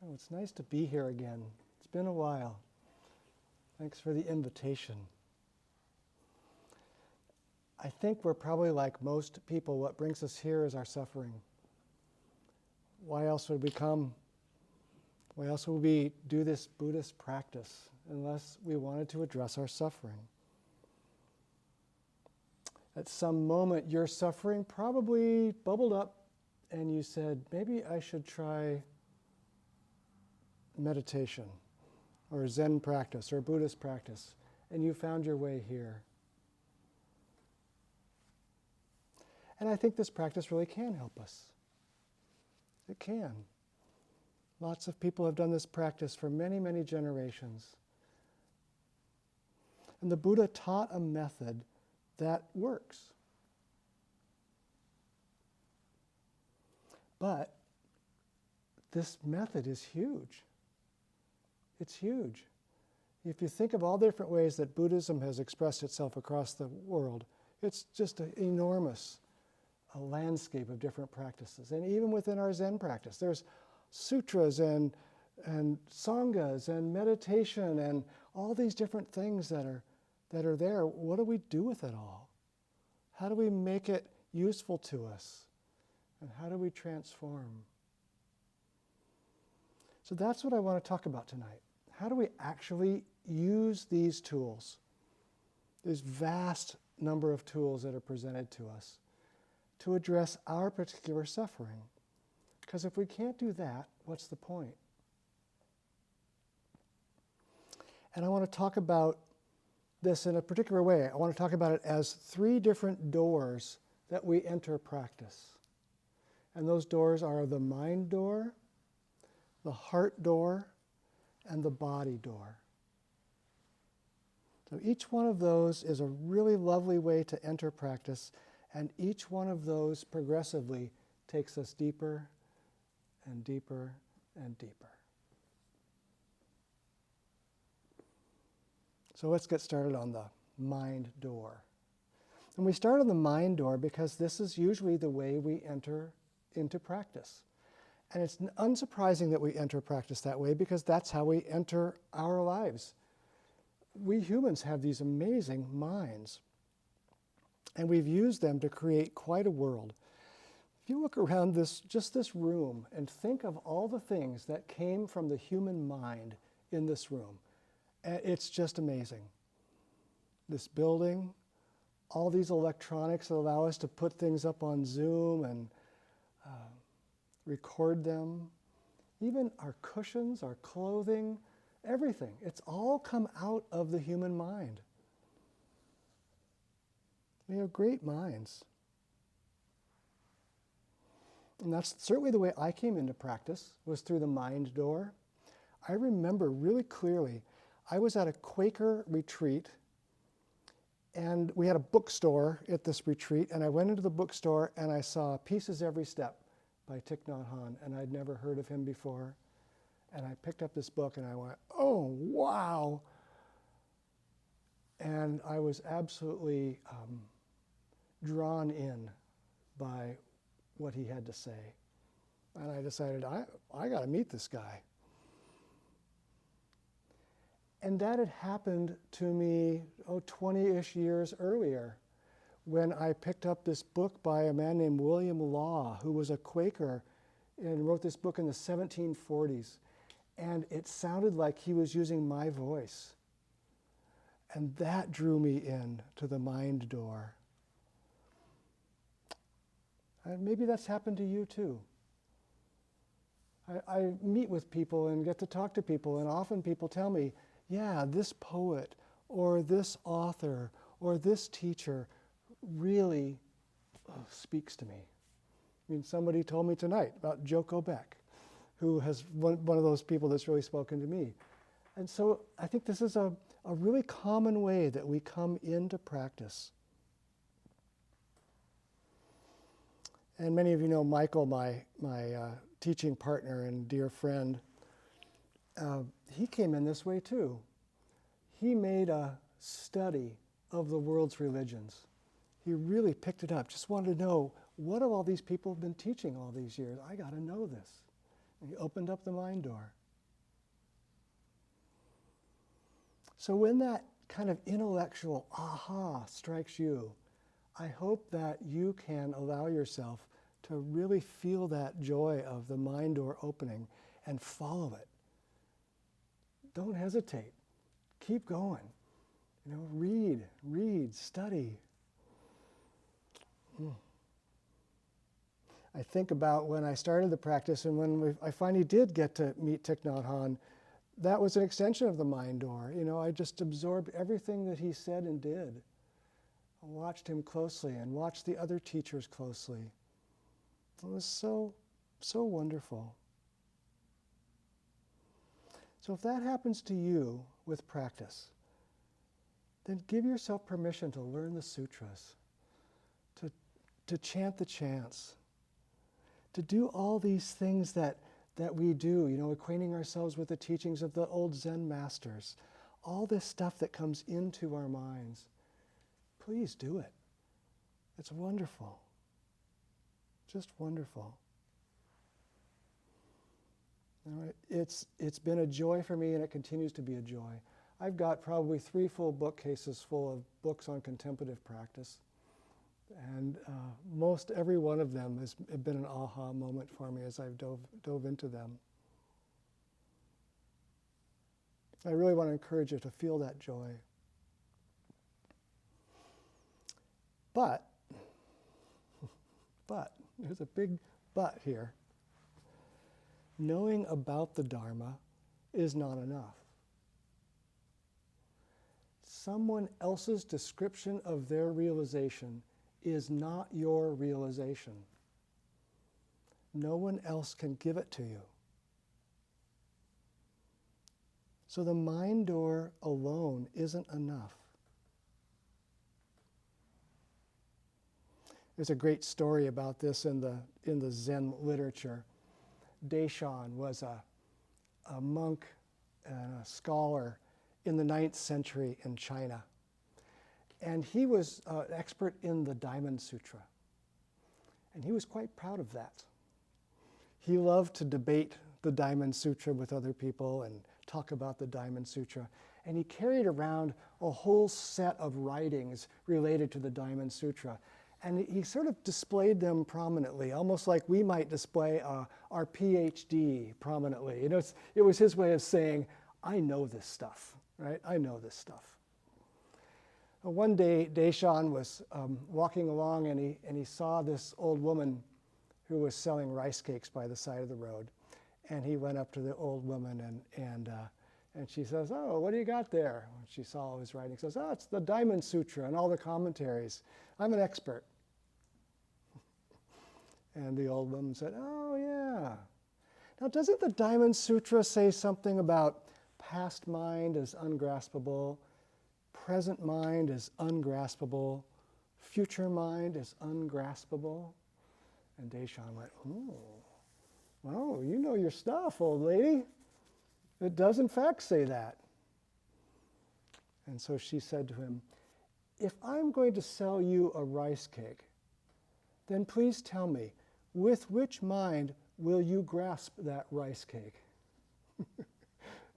Oh, it's nice to be here again. It's been a while. Thanks for the invitation. I think we're probably like most people, what brings us here is our suffering. Why else would we come? Why else would we do this Buddhist practice unless we wanted to address our suffering? At some moment, your suffering probably bubbled up and you said, maybe I should try meditation or Zen practice or Buddhist practice, and you found your way here. And I think this practice really can help us. It can. Lots of people have done this practice for many, many generations. And the Buddha taught a method that works. But this method is huge. It's huge. If you think of all the different ways that Buddhism has expressed itself across the world, it's just an enormous landscape of different practices. And even within our Zen practice, there's sutras and sanghas and meditation and all these different things that are there. What do we do with it all? How do we make it useful to us? And how do we transform? So that's what I want to talk about tonight. How do we actually use these tools, this vast number of tools that are presented to us, to address our particular suffering? Because if we can't do that, what's the point? And I want to talk about this in a particular way. I want to talk about it as 3 different doors that we enter practice. And those doors are the mind door, the heart door, and the body door. So each one of those is a really lovely way to enter practice, and each one of those progressively takes us deeper and deeper and deeper. So let's get started on the mind door. And we start on the mind door because this is usually the way we enter into practice. And it's unsurprising that we enter practice that way because that's how we enter our lives. We humans have these amazing minds, and we've used them to create quite a world. If you look around this room and think of all the things that came from the human mind in this room, it's just amazing. This building, all these electronics that allow us to put things up on Zoom and record them, even our cushions, our clothing, everything. It's all come out of the human mind. We have great minds. And that's certainly the way I came into practice, was through the mind door. I remember really clearly, I was at a Quaker retreat, and we had a bookstore at this retreat, and I went into the bookstore and I saw Pieces Every Step by Thich Nhat Hanh, and I'd never heard of him before. And I picked up this book and I went, oh, wow. And I was absolutely drawn in by what he had to say. And I decided, I got to meet this guy. And that had happened to me, 20-ish years earlier, when I picked up this book by a man named William Law, who was a Quaker and wrote this book in the 1740s. And it sounded like he was using my voice. And that drew me in to the mind door. And maybe that's happened to you too. I meet with people and get to talk to people, and often people tell me, yeah, this poet or this author or this teacher really speaks to me. I mean, somebody told me tonight about Joko Beck, who has one of those people that's really spoken to me. And so I think this is a really common way that we come into practice. And many of you know Michael, my teaching partner and dear friend. He came in this way too. He made a study of the world's religions. He really picked it up, just wanted to know, what have all these people been teaching all these years? I got to know this. And he opened up the mind door. So when that kind of intellectual aha strikes you, I hope that you can allow yourself to really feel that joy of the mind door opening and follow it. Don't hesitate. Keep going. Read, study. I think about when I started the practice and when I finally did get to meet Thich Nhat Hanh, that was an extension of the mind door. I just absorbed everything that he said and did. I watched him closely and watched the other teachers closely. It was so wonderful. So if that happens to you with practice, then give yourself permission to learn the sutras, to chant the chants, to do all these things that we do, acquainting ourselves with the teachings of the old Zen masters, all this stuff that comes into our minds. Please do it. It's wonderful. Just wonderful. All right. It's been a joy for me, and it continues to be a joy. I've got probably 3 full bookcases full of books on contemplative practice. And most every one of them has been an aha moment for me as I've dove into them. I really want to encourage you to feel that joy. But, there's a big but here. Knowing about the Dharma is not enough. Someone else's description of their realization is not your realization. No one else can give it to you. So the mind door alone isn't enough. There's a great story about this in the Zen literature. Deshan was a monk and a scholar in the 9th century in China. And he was an expert in the Diamond Sutra. And he was quite proud of that. He loved to debate the Diamond Sutra with other people and talk about the Diamond Sutra. And he carried around a whole set of writings related to the Diamond Sutra. And he sort of displayed them prominently, almost like we might display our PhD prominently. It was his way of saying, I know this stuff, right? I know this stuff. One day, Deshan was walking along and he saw this old woman who was selling rice cakes by the side of the road. And he went up to the old woman and she says, oh, what do you got there? When she saw all his writing, she says, oh, it's the Diamond Sutra and all the commentaries. I'm an expert. And the old woman said, oh, yeah. Now, doesn't the Diamond Sutra say something about past mind is ungraspable, present mind is ungraspable, future mind is ungraspable? And Deshan went, oh, you know your stuff, old lady. It does, in fact, say that. And so she said to him, if I'm going to sell you a rice cake, then please tell me, with which mind will you grasp that rice cake?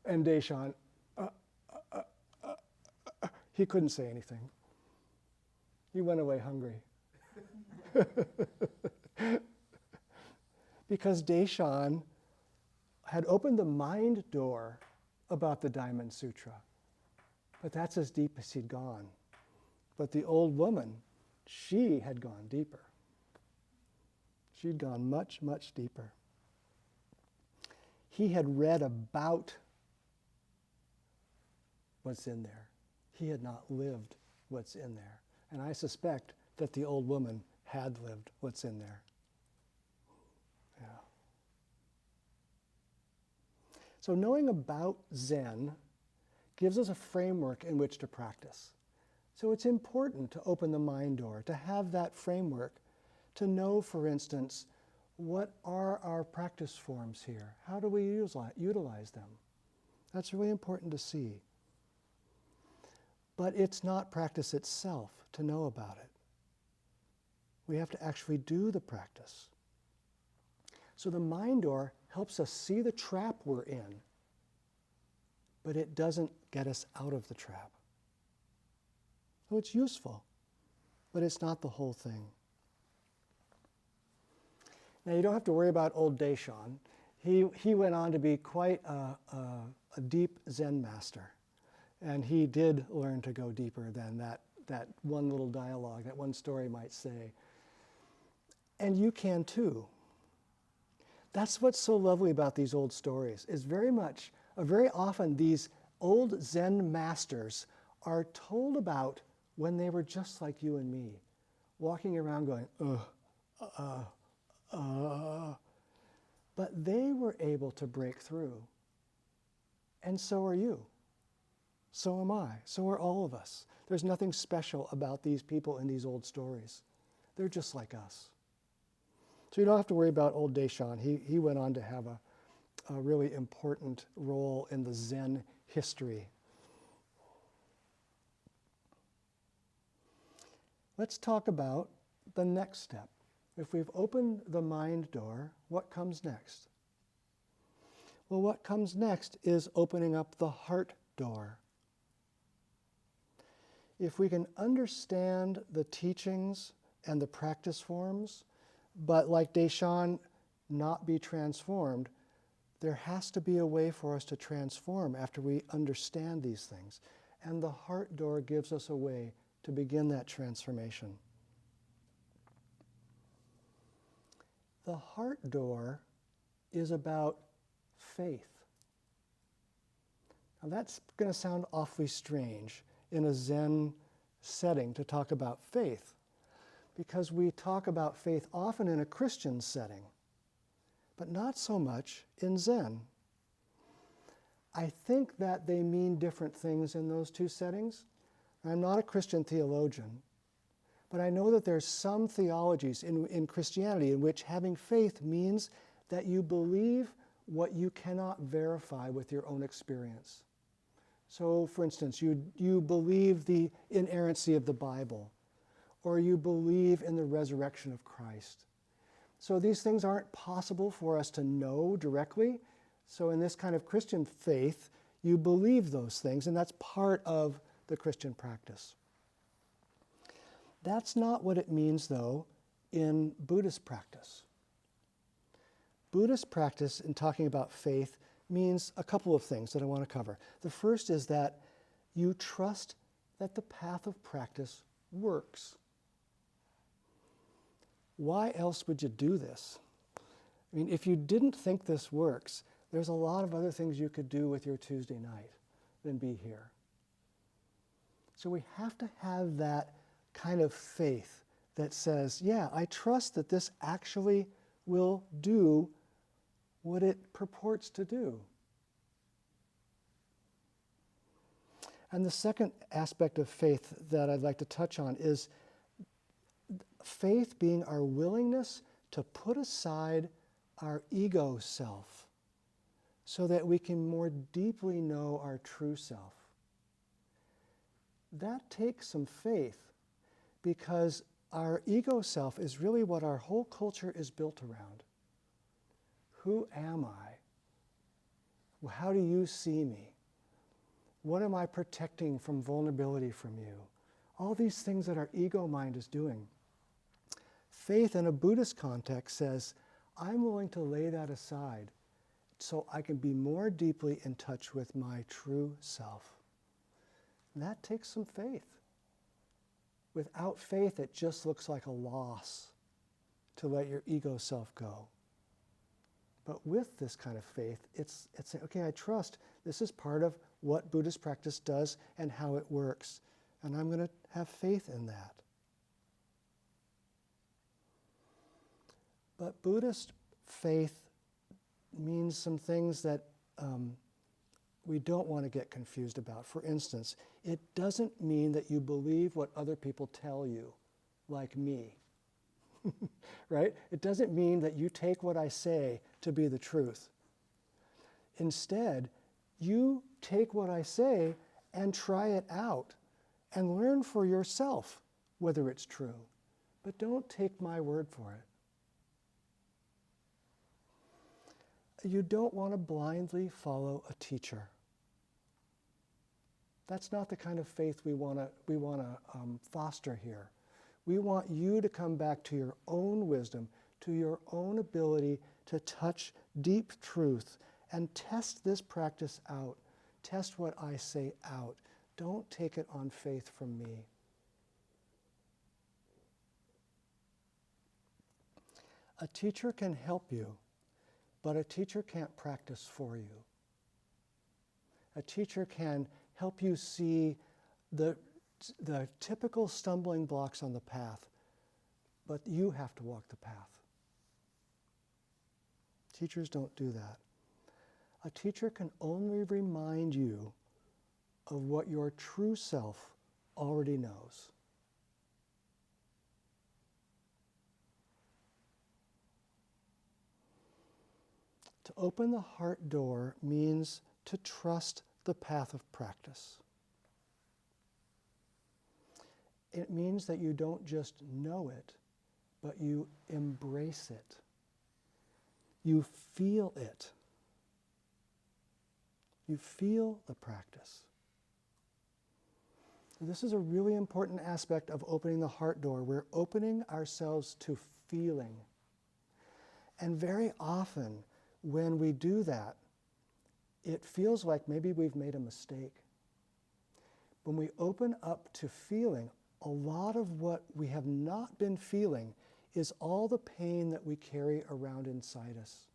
And Deshan, he couldn't say anything. He went away hungry. Because Deshan had opened the mind door about the Diamond Sutra. But that's as deep as he'd gone. But the old woman, she had gone deeper. She'd gone much, much deeper. He had read about what's in there. He had not lived what's in there. And I suspect that the old woman had lived what's in there. Yeah. So knowing about Zen gives us a framework in which to practice. So it's important to open the mind door, to have that framework, to know, for instance, what are our practice forms here? How do we utilize them? That's really important to see. But it's not practice itself to know about it. We have to actually do the practice. So the mind door helps us see the trap we're in but it doesn't get us out of the trap. So it's useful, but it's not the whole thing. Now, you don't have to worry about old Deshan. He went on to be quite a deep Zen master. And he did learn to go deeper than that one little dialogue, that one story might say. And you can too. That's what's so lovely about these old stories, is very often these old Zen masters are told about when they were just like you and me, walking around going, but they were able to break through. And so are you. So am I. So are all of us. There's nothing special about these people in these old stories. They're just like us. So you don't have to worry about old Deshan. He went on to have a really important role in the Zen history. Let's talk about the next step. If we've opened the mind door, what comes next? Well, what comes next is opening up the heart door. If we can understand the teachings and the practice forms, but like Deshan, not be transformed, there has to be a way for us to transform after we understand these things. And the heart door gives us a way to begin that transformation. The heart door is about faith. Now that's going to sound awfully strange in a Zen setting to talk about faith, because we talk about faith often in a Christian setting, but not so much in Zen. I think that they mean different things in those two settings. I'm not a Christian theologian, but I know that there's some theologies in Christianity in which having faith means that you believe what you cannot verify with your own experience. So, for instance, you believe the inerrancy of the Bible, or you believe in the resurrection of Christ. So these things aren't possible for us to know directly. So in this kind of Christian faith, you believe those things, and that's part of the Christian practice. That's not what it means, though, in Buddhist practice. Buddhist practice, in talking about faith, means a couple of things that I want to cover. The first is that you trust that the path of practice works. Why else would you do this? I mean, if you didn't think this works, there's a lot of other things you could do with your Tuesday night than be here. So we have to have that kind of faith that says, yeah, I trust that this actually will do what it purports to do. And the second aspect of faith that I'd like to touch on is faith being our willingness to put aside our ego self so that we can more deeply know our true self. That takes some faith, because our ego self is really what our whole culture is built around. Who am I? How do you see me? What am I protecting from vulnerability from you? All these things that our ego mind is doing. Faith in a Buddhist context says, I'm willing to lay that aside so I can be more deeply in touch with my true self. And that takes some faith. Without faith, it just looks like a loss to let your ego self go. But with this kind of faith, it's okay, I trust this is part of what Buddhist practice does and how it works. And I'm going to have faith in that. But Buddhist faith means some things that we don't want to get confused about. For instance, it doesn't mean that you believe what other people tell you, like me. Right? It doesn't mean that you take what I say to be the truth. Instead, you take what I say and try it out and learn for yourself whether it's true. But don't take my word for it. You don't want to blindly follow a teacher. That's not the kind of faith we want to foster here. We want you to come back to your own wisdom, to your own ability to touch deep truth and test this practice out. Test what I say out. Don't take it on faith from me. A teacher can help you, but a teacher can't practice for you. A teacher can help you see the typical stumbling blocks on the path, but you have to walk the path. Teachers don't do that. A teacher can only remind you of what your true self already knows. To open the heart door means to trust the path of practice. It means that you don't just know it, but you embrace it. You feel it. You feel the practice. This is a really important aspect of opening the heart door. We're opening ourselves to feeling. And very often, when we do that, it feels like maybe we've made a mistake. When we open up to feeling, a lot of what we have not been feeling is all the pain that we carry around inside us.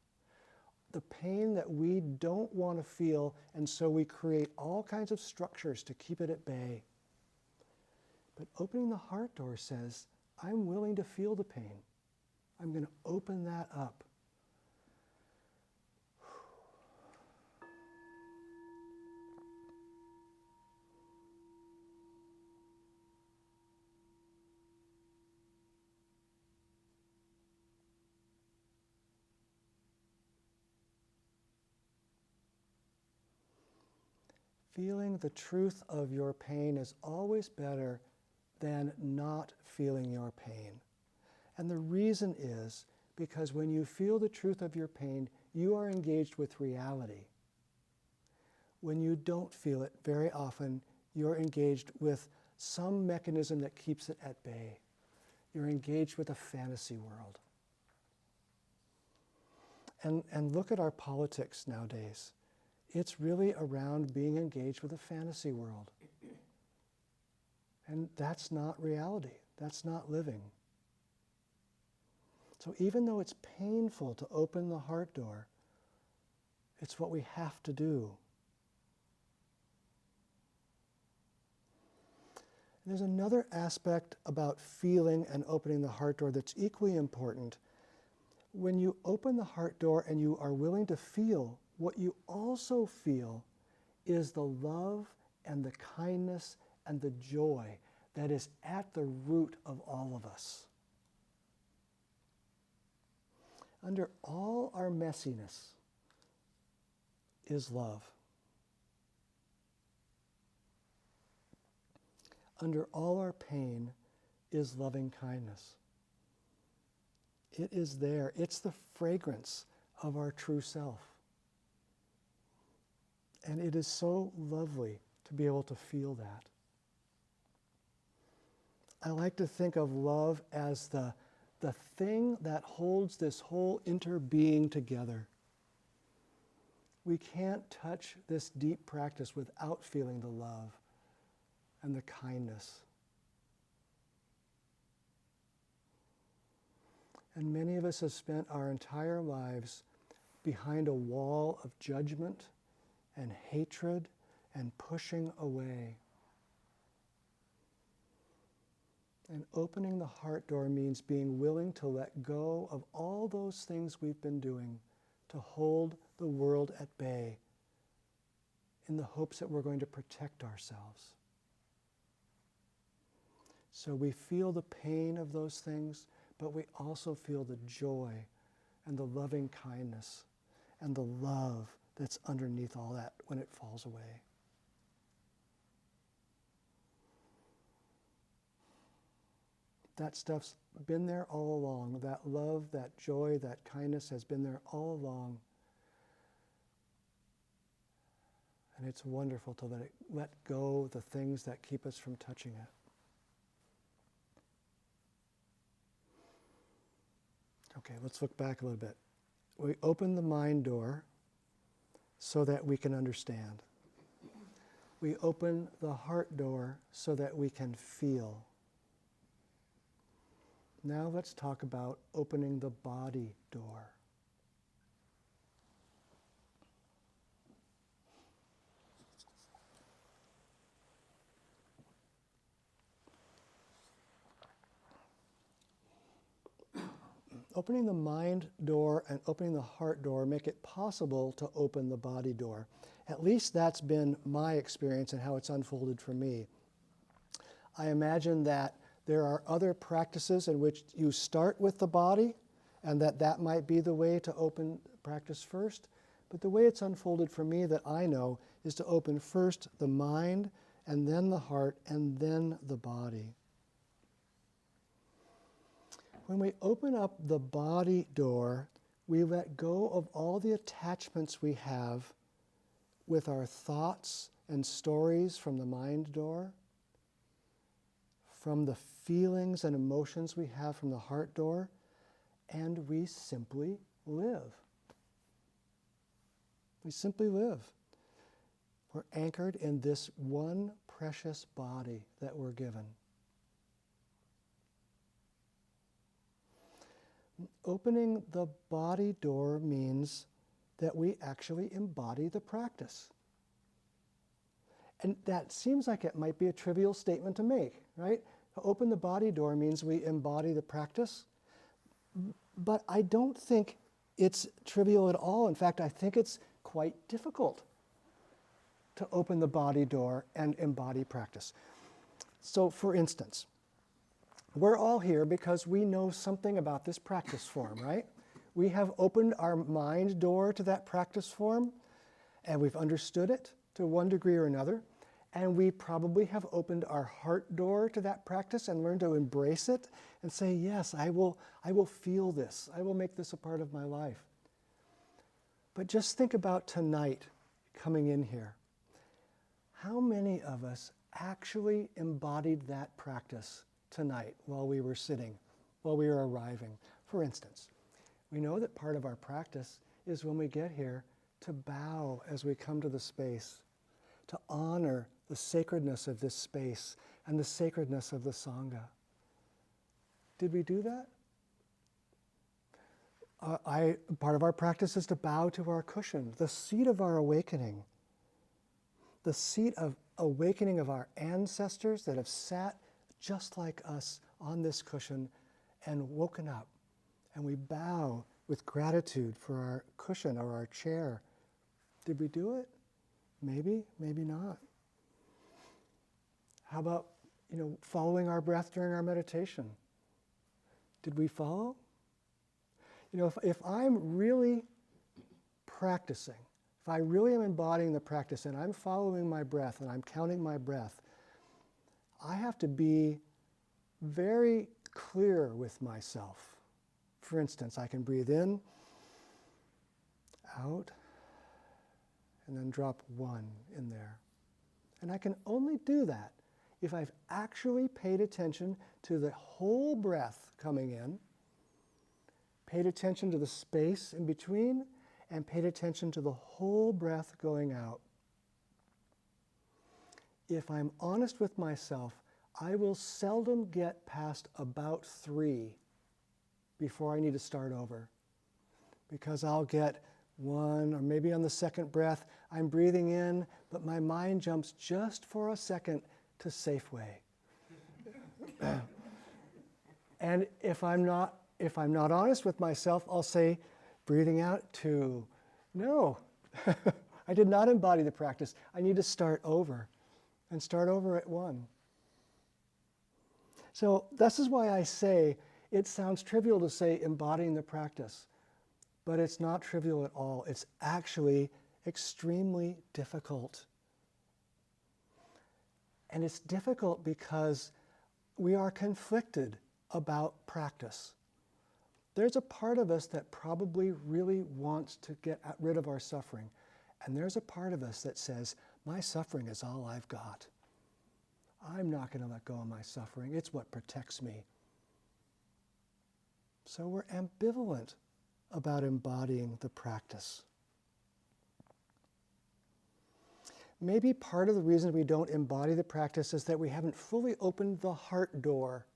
The pain that we don't want to feel, and so we create all kinds of structures to keep it at bay. But opening the heart door says, I'm willing to feel the pain. I'm going to open that up. Feeling the truth of your pain is always better than not feeling your pain. And the reason is because when you feel the truth of your pain, you are engaged with reality. When you don't feel it, very often you're engaged with some mechanism that keeps it at bay. You're engaged with a fantasy world. And look at our politics nowadays. It's really around being engaged with a fantasy world. And that's not reality. That's not living. So even though it's painful to open the heart door, it's what we have to do. And there's another aspect about feeling and opening the heart door that's equally important. When you open the heart door and you are willing to feel, what you also feel is the love and the kindness and the joy that is at the root of all of us. Under all our messiness is love. Under all our pain is loving kindness. It is there. It's the fragrance of our true self. And it is so lovely to be able to feel that. I like to think of love as the thing that holds this whole interbeing together. We can't touch this deep practice without feeling the love and the kindness. And many of us have spent our entire lives behind a wall of judgment and hatred and pushing away. And opening the heart door means being willing to let go of all those things we've been doing to hold the world at bay in the hopes that we're going to protect ourselves. So we feel the pain of those things, but we also feel the joy and the loving kindness and the love that's underneath all that when it falls away. That stuff's been there all along. That love, that joy, that kindness has been there all along. And it's wonderful to let go the things that keep us from touching it. Okay, let's look back a little bit. We open the mind door so that we can understand. We open the heart door so that we can feel. Now let's talk about opening the body door. Opening the mind door and opening the heart door make it possible to open the body door. At least that's been my experience and how it's unfolded for me. I imagine that there are other practices in which you start with the body and that might be the way to open practice first. But the way it's unfolded for me that I know is to open first the mind and then the heart and then the body. When we open up the body door, we let go of all the attachments we have with our thoughts and stories from the mind door, from the feelings and emotions we have from the heart door, and we simply live. We simply live. We're anchored in this one precious body that we're given. Opening the body door means that we actually embody the practice. And that seems like it might be a trivial statement to make, right? To open the body door means we embody the practice. But I don't think it's trivial at all. In fact, I think it's quite difficult to open the body door and embody practice. So, for instance, we're all here because we know something about this practice form, right? We have opened our mind door to that practice form, and we've understood it to one degree or another, and we probably have opened our heart door to that practice and learned to embrace it and say, yes, I will feel this. I will make this a part of my life. But just think about tonight coming in here. How many of us actually embodied that practice tonight while we were sitting, while we were arriving? For instance, we know that part of our practice is when we get here to bow as we come to the space, to honor the sacredness of this space and the sacredness of the Sangha. Did we do that? Part of our practice is to bow to our cushion, the seat of our awakening, the seat of awakening of our ancestors that have sat just like us on this cushion and woken up. And we bow with gratitude for our cushion or our chair. Did we do it? Maybe, maybe not. How about, following our breath during our meditation? Did we follow? If I'm really practicing, if I really am embodying the practice and I'm following my breath and I'm counting my breath, I have to be very clear with myself. For instance, I can breathe in, out, and then drop one in there. And I can only do that if I've actually paid attention to the whole breath coming in, paid attention to the space in between, and paid attention to the whole breath going out. If I'm honest with myself, I will seldom get past about 3 before I need to start over. Because I'll get 1, or maybe on the second breath, I'm breathing in, but my mind jumps just for a second to Safeway. And if I'm not honest with myself, I'll say, breathing out 2. No, I did not embody the practice. I need to start over, and start over at 1. So this is why I say it sounds trivial to say embodying the practice, but it's not trivial at all. It's actually extremely difficult. And it's difficult because we are conflicted about practice. There's a part of us that probably really wants to get rid of our suffering. And there's a part of us that says, my suffering is all I've got. I'm not going to let go of my suffering. It's what protects me. So we're ambivalent about embodying the practice. Maybe part of the reason we don't embody the practice is that we haven't fully opened the heart door.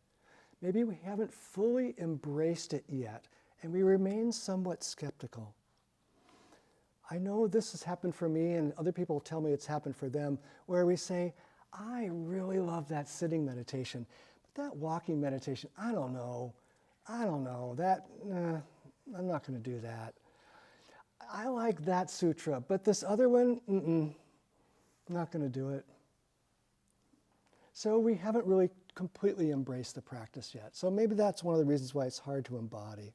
Maybe we haven't fully embraced it yet, and we remain somewhat skeptical. I know this has happened for me, and other people tell me it's happened for them, where we say, I really love that sitting meditation, but that walking meditation, I don't know, I'm not going to do that. I like that sutra, but this other one, I'm not going to do it. So we haven't really completely embraced the practice yet. So maybe that's one of the reasons why it's hard to embody.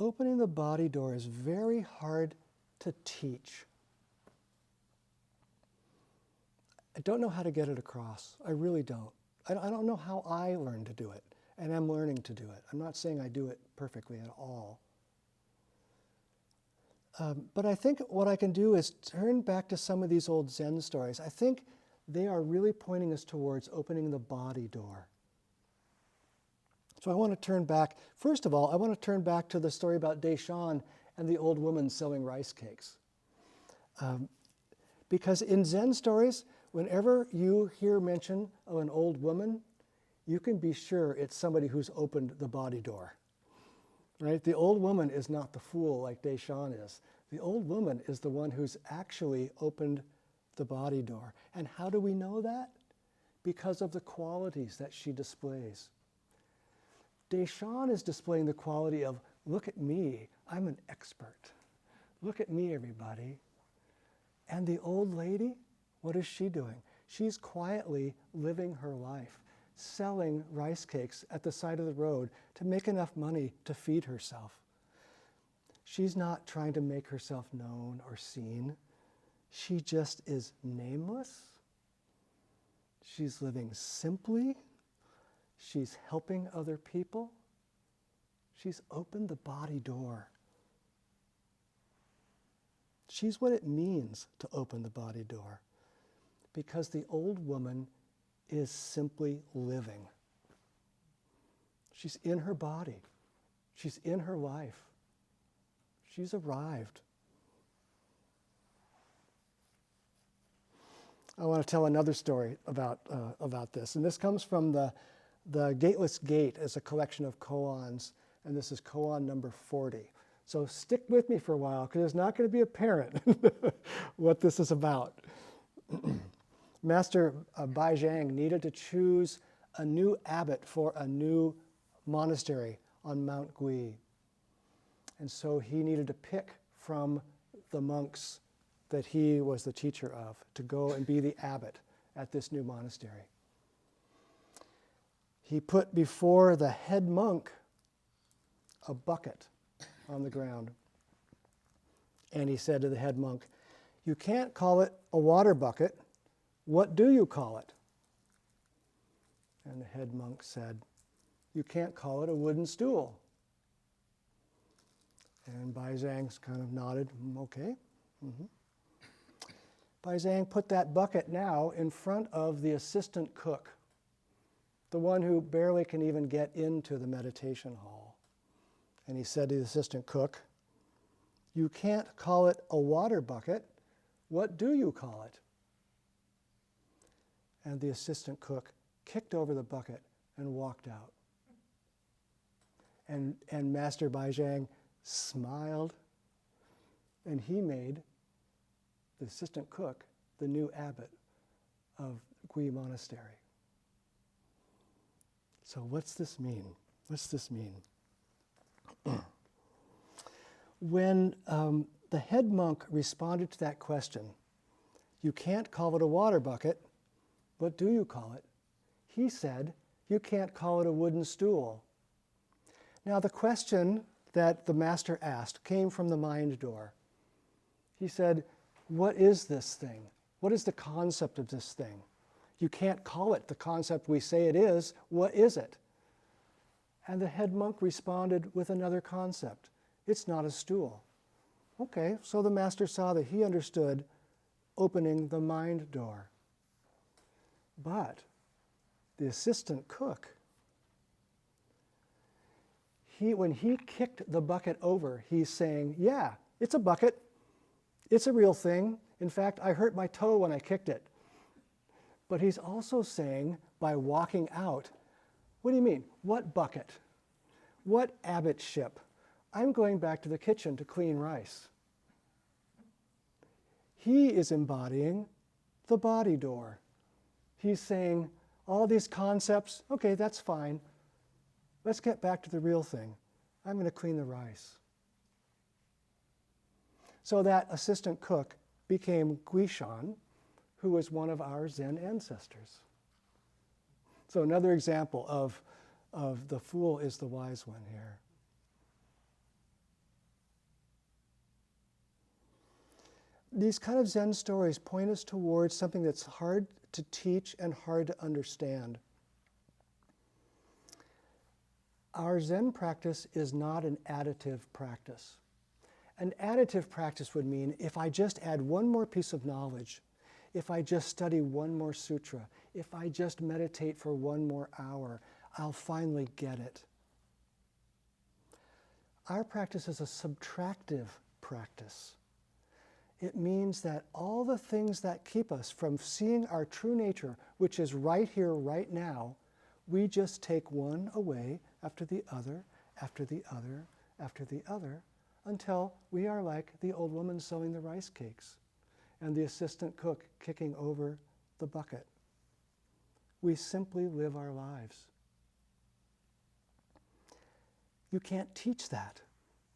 Opening the body door is very hard to teach. I don't know how to get it across. I really don't. I don't know how I learned to do it, and I'm learning to do it. I'm not saying I do it perfectly at all. But I think what I can do is turn back to some of these old Zen stories. I think they are really pointing us towards opening the body door. So I want to turn back, first of all, I want to turn back to the story about Deshan and the old woman selling rice cakes. Because in Zen stories, whenever you hear mention of an old woman, you can be sure it's somebody who's opened the body door. Right? The old woman is not the fool like Deshan is. The old woman is the one who's actually opened the body door. And how do we know that? Because of the qualities that she displays. Deshan is displaying the quality of, look at me, I'm an expert. Look at me, everybody. And the old lady, what is she doing? She's quietly living her life, selling rice cakes at the side of the road to make enough money to feed herself. She's not trying to make herself known or seen. She just is nameless. She's living simply. She's helping other people. She's opened the body door. She's what it means to open the body door, because the old woman is simply living. She's in her body. She's in her life. She's arrived. I want to tell another story about this, and this comes from the Gateless Gate as a collection of koans, and this is koan number 40. So stick with me for a while, because it's not going to be apparent what this is about. Master Bai Zhang needed to choose a new abbot for a new monastery on Mount Gui. And so he needed to pick from the monks that he was the teacher of to go and be the abbot at this new monastery. He put before the head monk a bucket on the ground. And he said to the head monk, "You can't call it a water bucket. What do you call it?" And the head monk said, "You can't call it a wooden stool." And Bai Zhang kind of nodded, okay. Bai Zhang put that bucket now in front of the assistant cook, the one who barely can even get into the meditation hall. And he said to the assistant cook, "You can't call it a water bucket. What do you call it?" And the assistant cook kicked over the bucket and walked out. And Master Bai Zhang smiled, and he made the assistant cook the new abbot of Gui Monastery. So what's this mean? What's this mean? When the head monk responded to that question, "You can't call it a water bucket. What do you call it?" He said, "You can't call it a wooden stool." Now the question that the master asked came from the mind door. He said, "What is this thing? What is the concept of this thing? You can't call it the concept we say it is. What is it?" And the head monk responded with another concept. It's not a stool. Okay, so the master saw that he understood opening the mind door. But the assistant cook, when he kicked the bucket over, he's saying, yeah, it's a bucket. It's a real thing. In fact, I hurt my toe when I kicked it. But he's also saying, by walking out, what do you mean? What bucket? What abbotship? I'm going back to the kitchen to clean rice. He is embodying the body door. He's saying, all these concepts, okay, that's fine. Let's get back to the real thing. I'm going to clean the rice. So that assistant cook became Guishan, who was one of our Zen ancestors. So another example of the fool is the wise one here. These kind of Zen stories point us towards something that's hard to teach and hard to understand. Our Zen practice is not an additive practice. An additive practice would mean if I just add one more piece of knowledge, if I just study one more sutra, if I just meditate for one more hour, I'll finally get it. Our practice is a subtractive practice. It means that all the things that keep us from seeing our true nature, which is right here, right now, we just take one away after the other, after the other, after the other, until we are like the old woman sewing the rice cakes and the assistant cook kicking over the bucket. We simply live our lives. You can't teach that.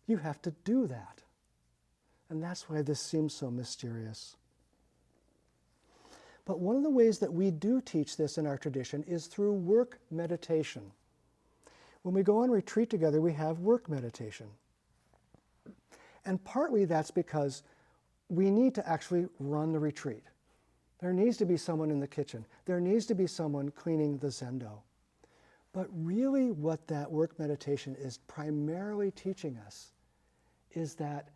You have to do that. And that's why this seems so mysterious. But one of the ways that we do teach this in our tradition is through work meditation. When we go on retreat together, we have work meditation. And partly that's because we need to actually run the retreat. There needs to be someone in the kitchen. There needs to be someone cleaning the zendo. But really what that work meditation is primarily teaching us is that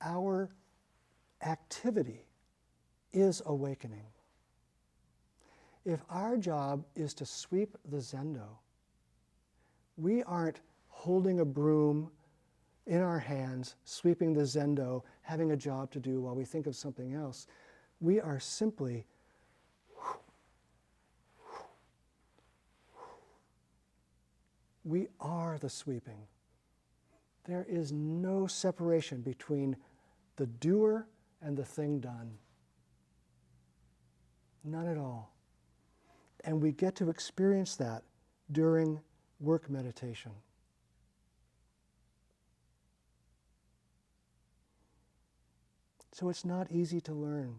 our activity is awakening. If our job is to sweep the zendo, we aren't holding a broom in our hands, sweeping the zendo, having a job to do while we think of something else. We are simply we are the sweeping. There is no separation between the doer and the thing done. None at all. And we get to experience that during work meditation. So it's not easy to learn,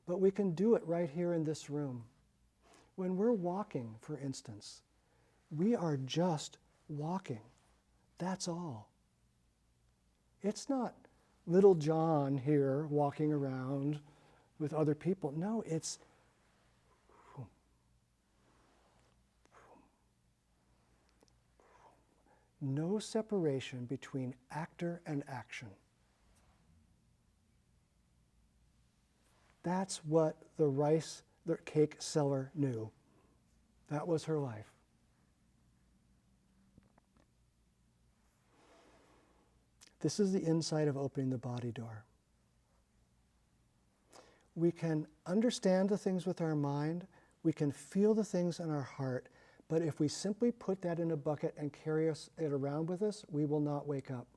but we can do it right here in this room. When we're walking, for instance, we are just walking. That's all. It's not little John here walking around with other people. No, it's no separation between actor and action. That's what the cake seller knew. That was her life. This is the insight of opening the body door. We can understand the things with our mind, we can feel the things in our heart, but if we simply put that in a bucket and carry it around with us, we will not wake up.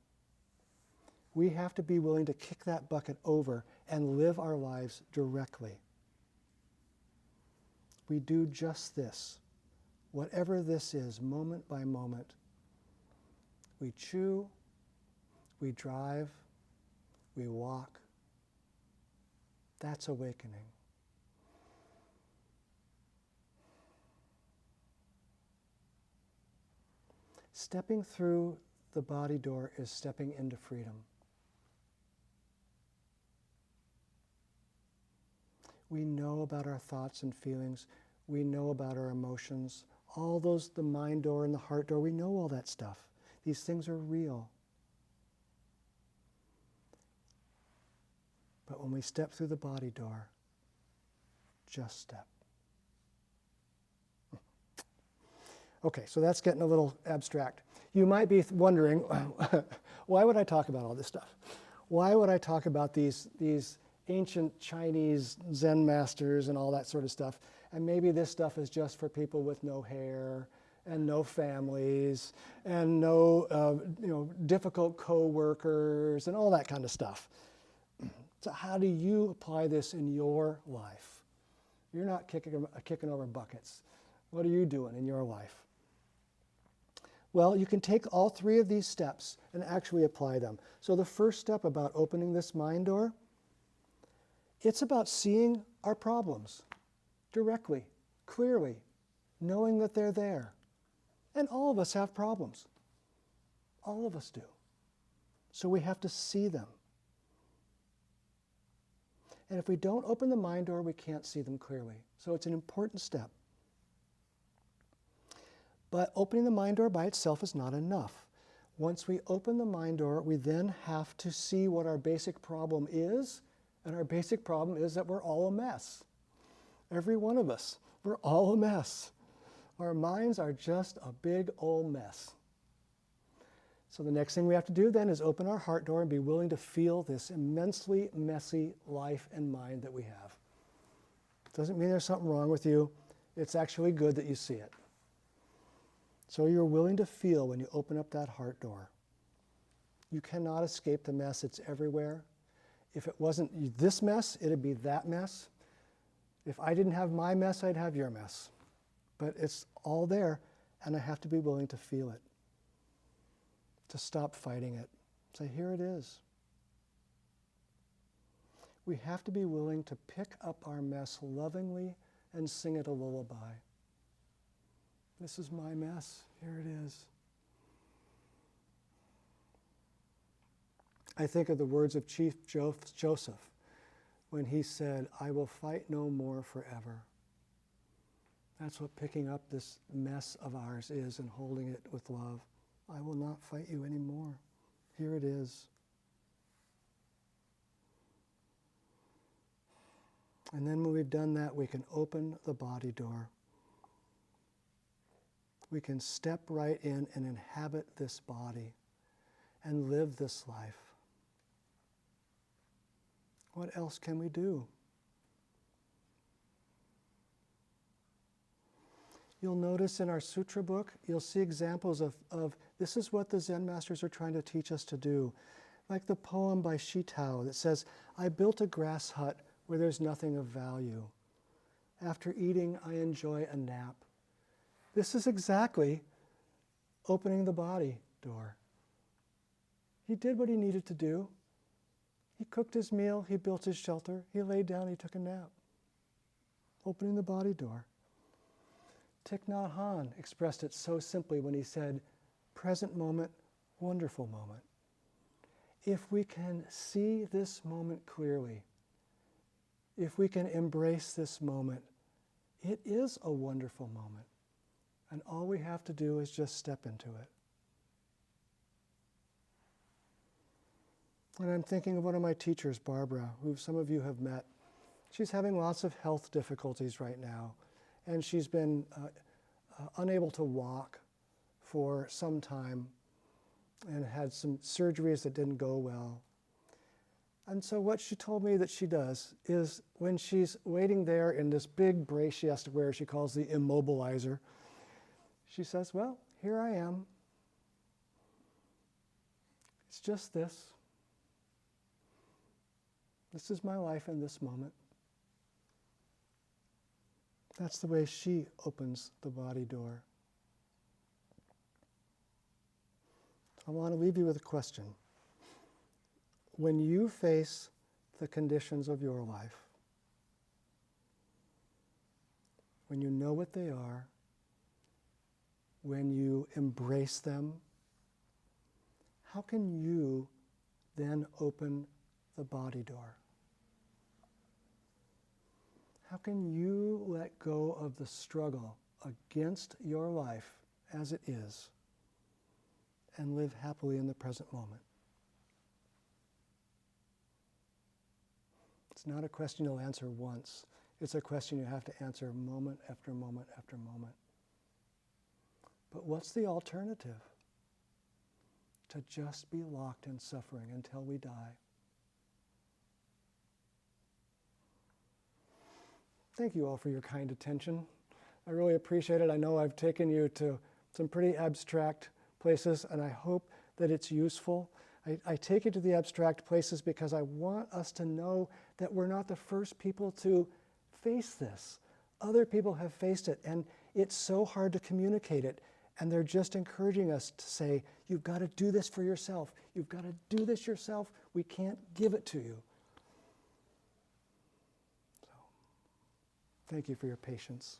We have to be willing to kick that bucket over and live our lives directly. We do just this, whatever this is, moment by moment. We chew, we drive, we walk. That's awakening. Stepping through the body door is stepping into freedom. We know about our thoughts and feelings. We know about our emotions, All those, the mind door and the heart door, we know all that stuff. These things are real. But when we step through the body door, just step. Okay, so that's getting a little abstract. You might be wondering, why would I talk about all this stuff? Why would I talk about these ancient Chinese Zen masters and all that sort of stuff? And maybe this stuff is just for people with no hair and no families and no difficult co-workers and all that kind of stuff. So how do you apply this in your life? You're not kicking over buckets. What are you doing in your life? Well, you can take all three of these steps and actually apply them. So the first step about opening this mind door, it's about seeing our problems directly, clearly, knowing that they're there. And all of us have problems. All of us do. So we have to see them. And if we don't open the mind door, we can't see them clearly. So it's an important step. But opening the mind door by itself is not enough. Once we open the mind door, we then have to see what our basic problem is. And our basic problem is that we're all a mess. Every one of us, we're all a mess. Our minds are just a big old mess. So the next thing we have to do then is open our heart door and be willing to feel this immensely messy life and mind that we have. Doesn't mean there's something wrong with you. It's actually good that you see it. So you're willing to feel when you open up that heart door. You cannot escape the mess. It's everywhere. If it wasn't this mess, it'd be that mess. If I didn't have my mess, I'd have your mess. But it's all there, and I have to be willing to feel it, to stop fighting it. Say, here it is. We have to be willing to pick up our mess lovingly and sing it a lullaby. This is my mess. Here it is. I think of the words of Chief Joseph when he said, I will fight no more forever. That's what picking up this mess of ours is and holding it with love. I will not fight you anymore. Here it is. And then when we've done that, we can open the body door. We can step right in and inhabit this body and live this life. What else can we do? You'll notice in our sutra book, you'll see examples of this is what the Zen masters are trying to teach us to do. Like the poem by Shitao that says, I built a grass hut where there's nothing of value. After eating, I enjoy a nap. This is exactly opening the body door. He did what he needed to do. He cooked his meal, he built his shelter, he laid down, he took a nap. Opening the body door. Thich Nhat Hanh expressed it so simply when he said, present moment, wonderful moment. If we can see this moment clearly, if we can embrace this moment, it is a wonderful moment. And all we have to do is just step into it. And I'm thinking of one of my teachers, Barbara, who some of you have met. She's having lots of health difficulties right now. And she's been unable to walk for some time and had some surgeries that didn't go well. And so what she told me that she does is when she's waiting there in this big brace she has to wear, she calls the immobilizer, she says, well, here I am. It's just this. This is my life in this moment. That's the way she opens the body door. I want to leave you with a question. When you face the conditions of your life, when you know what they are, when you embrace them, how can you then open the body door? How can you let go of the struggle against your life as it is and live happily in the present moment. It's not a question you'll answer once. It's a question you have to answer moment after moment after moment. But what's the alternative? To just be locked in suffering until we die. Thank you all for your kind attention. I really appreciate it. I know I've taken you to some pretty abstract places, and I hope that it's useful. I take you to the abstract places because I want us to know that we're not the first people to face this. Other people have faced it, and it's so hard to communicate it. And they're just encouraging us to say, you've got to do this for yourself. You've got to do this yourself. We can't give it to you. So, thank you for your patience.